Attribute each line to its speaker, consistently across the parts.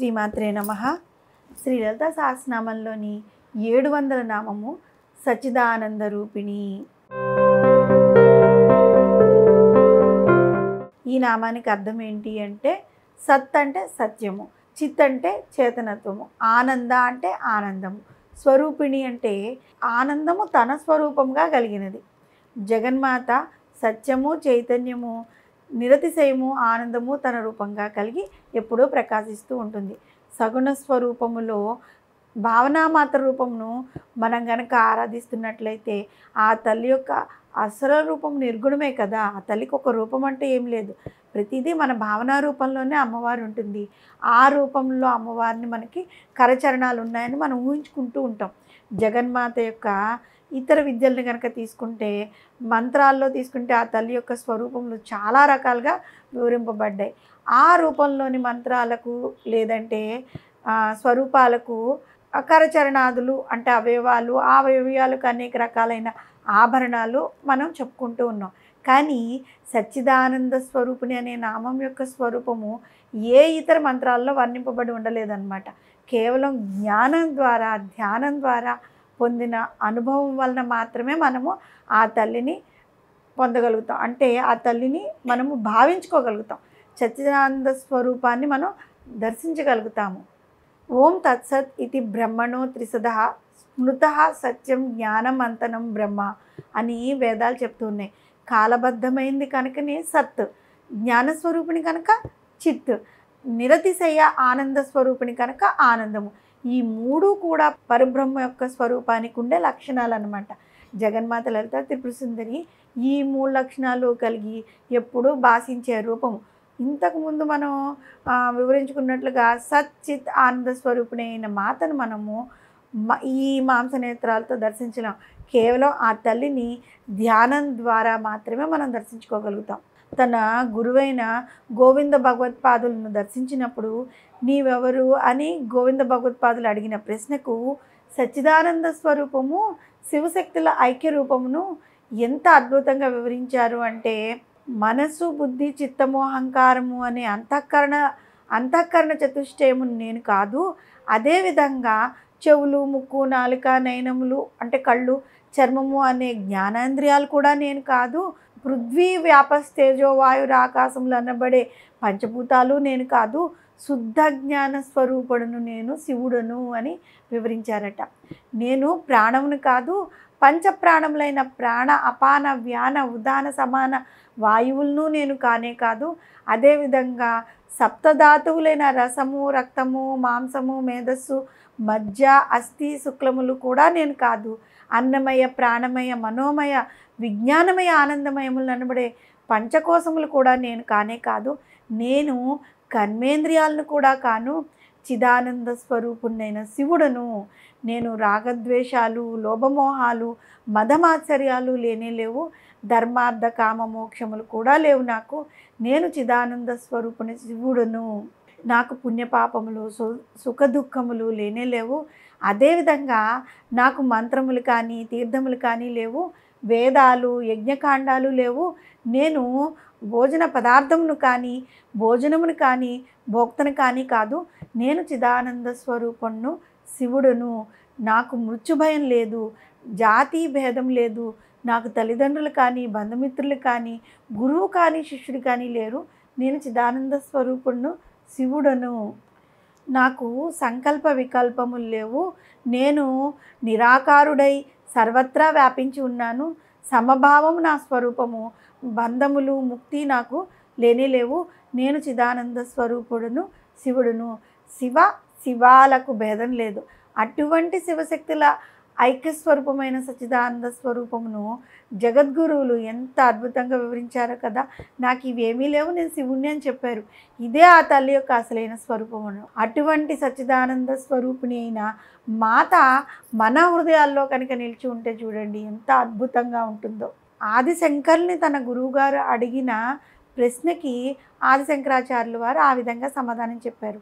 Speaker 1: శ్రీమాత్రే నమః. శ్రీ లలితా సహస్రనామంలోని 700 నామము సచ్చిదానంద రూపిణి. ఈ నామానికి అర్థం ఏంటి అంటే, సత్ అంటే సత్యము, చిత్ అంటే చేతనత్వము, ఆనంద అంటే ఆనందము, స్వరూపిణి అంటే ఆనందము తన స్వరూపంగా కలిగినది. జగన్మాత సత్యము, చైతన్యము, నిరతిశయము, ఆనందము తన రూపంగా కలిగి ఎప్పుడూ ప్రకాశిస్తూ ఉంటుంది. సగుణ స్వరూపములో భావనామాత్ర రూపమును మనం గనక ఆరాధిస్తున్నట్లయితే ఆ తల్లి యొక్క అసలు రూపం నిర్గుణమే కదా. ఆ తల్లికి ఒక రూపం అంటే ఏం లేదు, ప్రతిదీ మన భావనా రూపంలోనే అమ్మవారు ఉంటుంది. ఆ రూపంలో అమ్మవారిని మనకి కరచరణాలు ఉన్నాయని మనం ఊహించుకుంటూ ఉంటాం. జగన్మాత యొక్క ఇతర విద్యలను కనుక తీసుకుంటే, మంత్రాల్లో తీసుకుంటే ఆ తల్లి యొక్క స్వరూపములు చాలా రకాలుగా వివరింపబడ్డాయి. ఆ రూపంలోని మంత్రాలకు లేదంటే స్వరూపాలకు కరచరణాదులు అంటే అవయవాలు, ఆ అవయవాలకు అనేక రకాలైన ఆభరణాలు మనం చెప్పుకుంటూ ఉన్నాం. కానీ సచ్చిదానంద స్వరూపిణి అనే నామం యొక్క స్వరూపము ఏ ఇతర మంత్రాల్లో వర్ణింపబడి ఉండలేదన్నమాట. కేవలం జ్ఞానం ద్వారా, ధ్యానం ద్వారా పొందిన అనుభవం వలన మాత్రమే మనము ఆ తల్లిని పొందగలుగుతాం. అంటే ఆ తల్లిని మనము భావించుకోగలుగుతాం, సచ్చిదానంద స్వరూపాన్ని మనం దర్శించగలుగుతాము. ఓం తత్సత్ ఇది బ్రహ్మణో త్రిసదః స్మృతః సత్యం జ్ఞానం అంతనం బ్రహ్మ అని వేదాలు చెప్తున్నాయి. కాలబద్ధమైంది కనుకనే సత్, జ్ఞానస్వరూపిణి కనుక చిత్, నిరతిశయ ఆనంద స్వరూపిణి కనుక ఆనందము. ఈ మూడు కూడా పరబ్రహ్మ యొక్క స్వరూపానికి ఉండే లక్షణాలు అన్నమాట. జగన్మాత లలిత త్రిపుర సుందరి ఈ 3 లక్షణాలు కలిగి ఎప్పుడూ భాషించే రూపము. ఇంతకుముందు మనం వివరించుకున్నట్లుగా సచ్చిత్ ఆనంద స్వరూపిణి అయిన మాతను మనము ఈ మాంసనేత్రాలతో దర్శించలేం. కేవలం ఆ తల్లిని ధ్యానం ద్వారా మాత్రమే మనం దర్శించుకోగలుగుతాం. తన గురువైన గోవింద భగవత్పాదులను దర్శించినప్పుడు నీవెవరు అని గోవింద భగవత్పాదులు అడిగిన ప్రశ్నకు సచ్చిదానంద స్వరూపము, శివశక్తుల ఐక్య రూపమును ఎంత అద్భుతంగా వివరించారు అంటే, మనసు, బుద్ధి, చిత్తము, అహంకారము అనే అంతఃకరణ చతుష్టయము నేను కాదు. అదేవిధంగా చెవులు, ముక్కు, నాలుక, నయనములు అంటే కళ్ళు, చర్మము అనే జ్ఞానేంద్రియాలు కూడా నేను కాదు. పృథ్వీ, వ్యాపస్తేజో, వాయువు, ఆకాశములు అనబడే పంచభూతాలు నేను కాదు. శుద్ధ జ్ఞాన స్వరూపుడును నేను, శివుడును అని వివరించారట. నేను ప్రాణమును కాదు, పంచప్రాణములైన ప్రాణ, అపాన, వ్యాన, ఉదాన, సమాన వాయువులను నేను కానే కాదు. అదేవిధంగా సప్తధాతువులైన రసము, రక్తము, మాంసము, మేధస్సు, మజ్జ, అస్థి, శుక్లములు కూడా నేను కాదు. అన్నమయ, ప్రాణమయ, మనోమయ, విజ్ఞానమయ, ఆనందమయములు అనబడే పంచకోశములు కూడా నేను కానే కాదు. నేను కర్మేంద్రియాలను కూడా కాను. చిదానంద స్వరూపుణ్ణైన శివుడను. నేను రాగద్వేషాలు, లోభమోహాలు, మదమాత్సర్యాలు లేనే లేవు. ధర్మార్థ కామ మోక్షములు కూడా లేవు నాకు. నేను చిదానంద స్వరూపుని శివుడును. నాకు పుణ్యపాపములు, సుఖ దుఃఖములు లేనే లేవు. అదేవిధంగా నాకు మంత్రములు కానీ, తీర్థములు కానీ లేవు. వేదాలు, యజ్ఞకాండాలు లేవు. నేను భోజన పదార్థమును కానీ, భోజనమును కానీ, భోక్తను కానీ కాదు. నేను చిదానంద స్వరూపుణ్ణు, శివుడును. నాకు మృత్యుభయం లేదు, జాతి భేదం లేదు. నాకు తల్లిదండ్రులు కానీ, బంధుమిత్రులు కానీ, గురువు కానీ, శిష్యుడు కానీ లేరు. నేను చిదానంద స్వరూపుణ్ణు, శివుడును. నాకు సంకల్ప వికల్పములు లేవు. నేను నిరాకారుడై సర్వత్రా వ్యాపించి ఉన్నాను. సమభావము నా స్వరూపము. బంధములు, ముక్తి నాకు లేనే లేవు. నేను చిదానంద స్వరూపుడును, శివుడును. శివాలకు భేదం లేదు. అటువంటి శివశక్తుల ఐక్యస్వరూపమైన సచ్చిదానంద స్వరూపమును జగద్గురువులు ఎంత అద్భుతంగా వివరించారో కదా. నాకు ఇవేమీ లేవు, నేను శివుణ్ణి అని చెప్పారు. ఇదే ఆ తల్లి యొక్క అసలైన స్వరూపమును. అటువంటి సచ్చిదానంద స్వరూపిణి అయిన మాత మన హృదయాల్లో కనుక నిలిచి ఉంటే చూడండి ఎంత అద్భుతంగా ఉంటుందో. ఆదిశంకర్ని తన గురువుగారు అడిగిన ప్రశ్నకి ఆదిశంకరాచార్యుల వారు ఆ విధంగా సమాధానం చెప్పారు.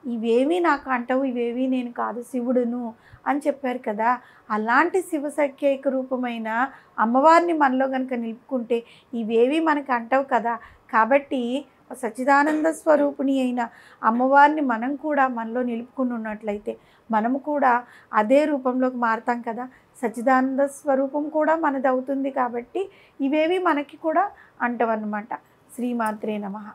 Speaker 1: ఇవేమీ నాకు అంటవు, ఇవేవీ నేను కాదు, శివుడును అని చెప్పారు కదా. అలాంటి శివసఖ్యైక రూపమైన అమ్మవారిని మనలో కనుక నిలుపుకుంటే ఇవేవి మనకు అంటవు కదా. కాబట్టి సచ్చిదానంద స్వరూపిణి అయిన అమ్మవారిని మనం కూడా మనలో నిలుపుకుని ఉన్నట్లయితే మనము కూడా అదే రూపంలోకి మారుతాం కదా. సచ్చిదానంద స్వరూపం కూడా మనది అవుతుంది కాబట్టి ఇవేవి మనకి కూడా అంటవన్నమాట. శ్రీమాత్రే నమః.